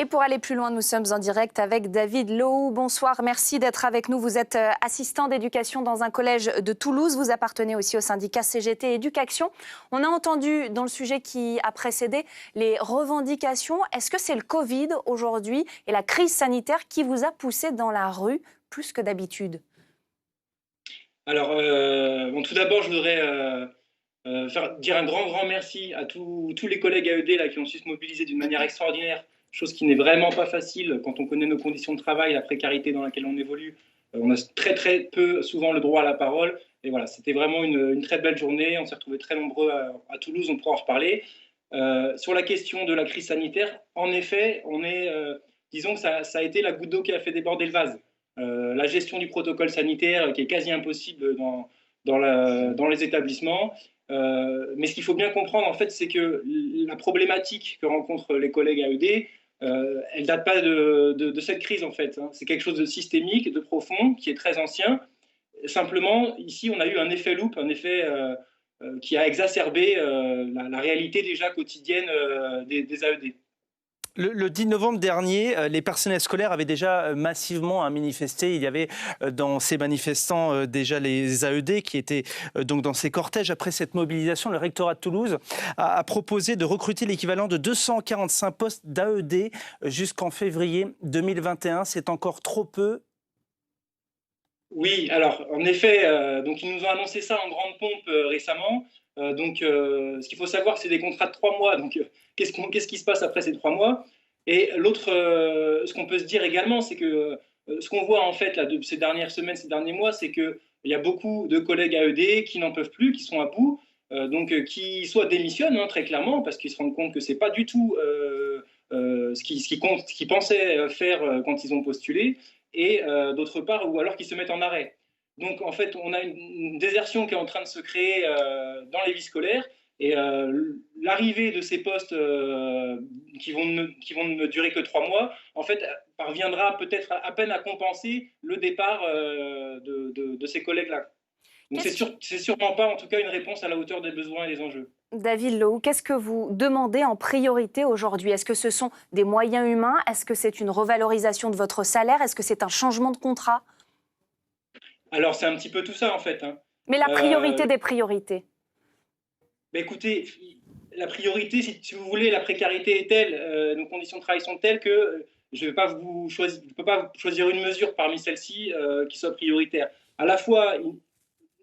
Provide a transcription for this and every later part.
Et pour aller plus loin, nous sommes en direct avec David Lohou. Bonsoir, merci d'être avec nous. Vous êtes assistant d'éducation dans un collège de Toulouse. Vous appartenez aussi au syndicat CGT Éducation. On a entendu dans le sujet qui a précédé les revendications. Est-ce que c'est le Covid aujourd'hui et la crise sanitaire qui vous a poussé dans la rue plus que d'habitude ? Alors, tout d'abord, je voudrais dire un grand merci à tous les collègues AED là, qui ont su se mobiliser d'une manière extraordinaire, chose qui n'est vraiment pas facile quand on connaît nos conditions de travail, la précarité dans laquelle on évolue. On a très peu souvent le droit à la parole. Et voilà, c'était vraiment une très belle journée. On s'est retrouvés très nombreux à Toulouse, on pourra en reparler. Sur la question de la crise sanitaire, en effet, disons que ça a été la goutte d'eau qui a fait déborder le vase. La gestion du protocole sanitaire qui est quasi impossible dans les établissements. Mais ce qu'il faut bien comprendre, en fait, c'est que la problématique que rencontrent les collègues AED, elle ne date pas de cette crise, en fait. Hein. C'est quelque chose de systémique, de profond, qui est très ancien. Simplement, ici, on a eu un effet loupe, un effet qui a exacerbé la réalité déjà quotidienne des AED. Le 10 novembre dernier, les personnels scolaires avaient déjà massivement manifesté. Il y avait dans ces manifestants déjà les AED qui étaient donc dans ces cortèges. Après cette mobilisation, le rectorat de Toulouse a proposé de recruter l'équivalent de 245 postes d'AED jusqu'en février 2021. C'est encore trop peu. Oui, alors en effet, donc ils nous ont annoncé ça en grande pompe récemment. Ce qu'il faut savoir, c'est des contrats de 3 mois. Donc, qu'est-ce qui se passe après ces 3 mois? Et l'autre, ce qu'on peut se dire également, c'est que ce qu'on voit en fait là, de ces dernières semaines, ces derniers mois, c'est qu'il y a beaucoup de collègues AED qui n'en peuvent plus, qui sont à bout, qui soit démissionnent très clairement parce qu'ils se rendent compte que c'est pas du tout ce qu'ils pensaient faire quand ils ont postulé, et d'autre part, ou alors qu'ils se mettent en arrêt. Donc, en fait, on a une désertion qui est en train de se créer dans les vies scolaires. Et l'arrivée de ces postes qui vont ne durer que 3 mois, en fait, parviendra peut-être à peine à compenser le départ de ces collègues-là. Donc, c'est sûrement pas, en tout cas, une réponse à la hauteur des besoins et des enjeux. David Lohou, qu'est-ce que vous demandez en priorité aujourd'hui ? Est-ce que ce sont des moyens humains ? Est-ce que c'est une revalorisation de votre salaire ? Est-ce que c'est un changement de contrat ? Alors, c'est un petit peu tout ça, en fait. Hein. Mais la priorité des priorités. Écoutez, la priorité, si vous voulez, la précarité est telle, nos conditions de travail sont telles que je ne peux pas choisir une mesure parmi celles-ci qui soit prioritaire. À la fois,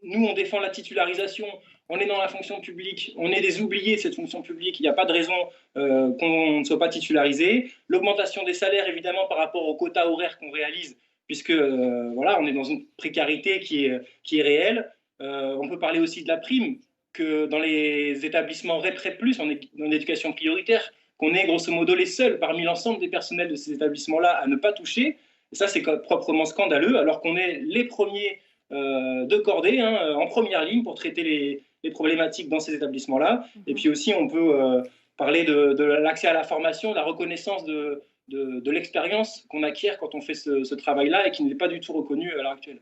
nous, on défend la titularisation, on est dans la fonction publique, on est des oubliés de cette fonction publique, il n'y a pas de raison qu'on ne soit pas titularisé. L'augmentation des salaires, évidemment, par rapport aux quotas horaires qu'on réalise, puisque voilà, on est dans une précarité qui est réelle. On peut parler aussi de la prime, que dans les établissements REPREP+, en éducation prioritaire, qu'on est grosso modo les seuls parmi l'ensemble des personnels de ces établissements-là à ne pas toucher. Et ça, c'est proprement scandaleux, alors qu'on est les premiers de cordée, en première ligne pour traiter les problématiques dans ces établissements-là. Et puis aussi, on peut parler de l'accès à la formation, de la reconnaissance de l'expérience qu'on acquiert quand on fait ce travail-là et qui n'est pas du tout reconnu à l'heure actuelle.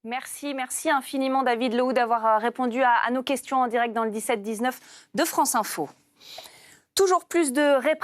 Merci infiniment David Lohou d'avoir répondu à nos questions en direct dans le 17-19 de France Info. Toujours plus de répression.